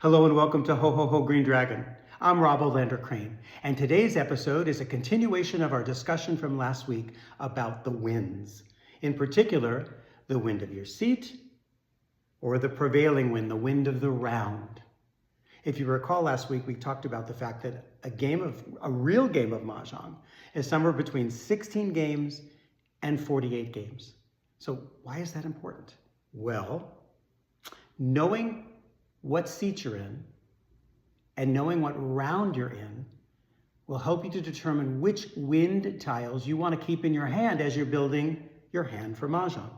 Hello and welcome to Ho Ho Ho Green Dragon. I'm Rob Olander Crane, and today's episode is a continuation of our discussion from last week about the winds. In particular, the wind of your seat or the prevailing wind, the wind of the round. If you recall last week, we talked about the fact that a real game of Mahjong is somewhere between 16 games and 48 games. So why is that important? Well, knowing what seat you're in and knowing what round you're in will help you to determine which wind tiles you want to keep in your hand as you're building your hand for Mahjong.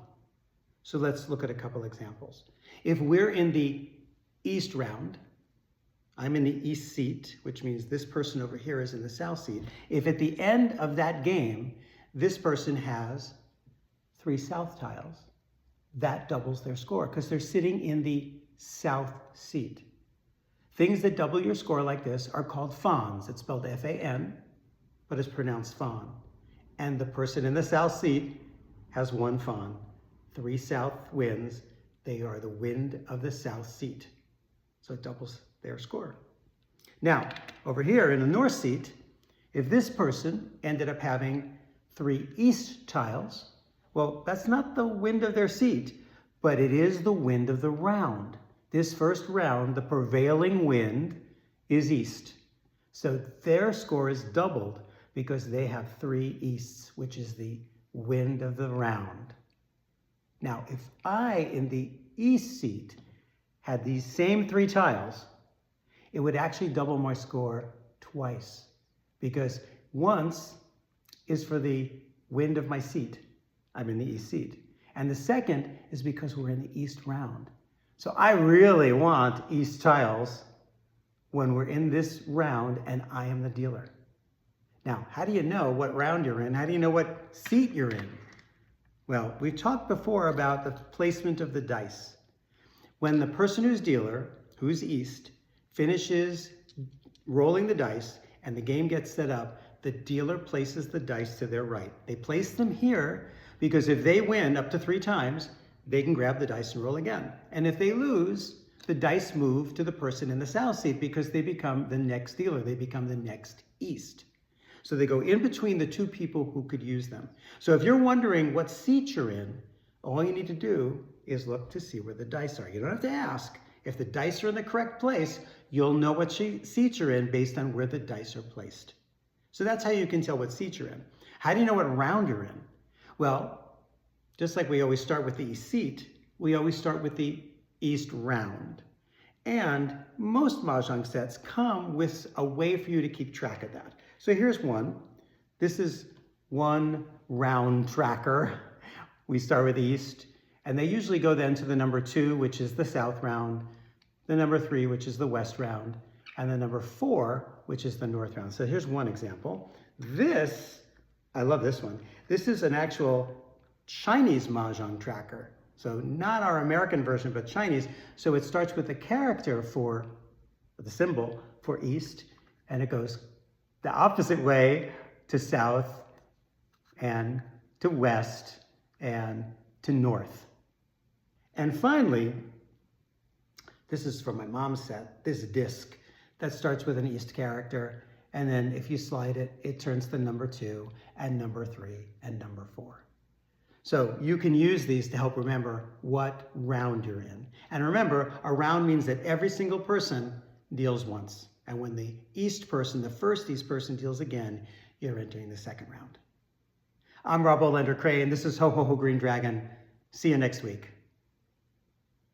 So let's look at a couple examples. If we're in the east round, I'm in the east seat, which means this person over here is in the south seat. If at the end of that game, this person has 3 south tiles, that doubles their score because they're sitting in the south seat. Things that double your score like this are called fans. It's spelled F-A-N, but it's pronounced fawn. And the person in the south seat has 1 fan. 3 south winds, they are the wind of the south seat. So it doubles their score. Now, over here in the north seat, if this person ended up having 3 east tiles, well, that's not the wind of their seat, but it is the wind of the round. This first round, the prevailing wind is east. So their score is doubled because they have 3 easts, which is the wind of the round. Now, if I, in the east seat, had these same 3 tiles, it would actually double my score twice because once is for the wind of my seat. I'm in the east seat. And the second is because we're in the east round. So I really want east tiles when we're in this round and I am the dealer. Now, how do you know what round you're in? How do you know what seat you're in? Well, we talked before about the placement of the dice. When the person who's dealer, who's east, finishes rolling the dice and the game gets set up, the dealer places the dice to their right. They place them here because if they win up to 3 times, they can grab the dice and roll again. And if they lose, the dice move to the person in the south seat because they become the next dealer. They become the next east. So they go in between the 2 people who could use them. So if you're wondering what seat you're in, all you need to do is look to see where the dice are. You don't have to ask. If the dice are in the correct place, you'll know what seat you're in based on where the dice are placed. So that's how you can tell what seat you're in. How do you know what round you're in? Well, just like we always start with the east seat, we always start with the east round. And most Mahjong sets come with a way for you to keep track of that. So here's one. This is one round tracker. We start with east, and they usually go then to the number 2, which is the south round, the number 3, which is the west round, and the number 4, which is the north round. So here's one example. This, I love this one. This is an actual Chinese Mahjong tracker. So not our American version, but Chinese. So it starts with the character for the symbol for east, and it goes the opposite way to south and to west and to north. And finally, this is from my mom's set, this disc that starts with an east character. And then if you slide it, it turns to number 2 and number 3 and number 4. So you can use these to help remember what round you're in. And remember, a round means that every single person deals once. And when the east person, the first east person deals again, you're entering the second round. I'm Rob Olander Crane. This is Ho Ho Ho Green Dragon. See you next week.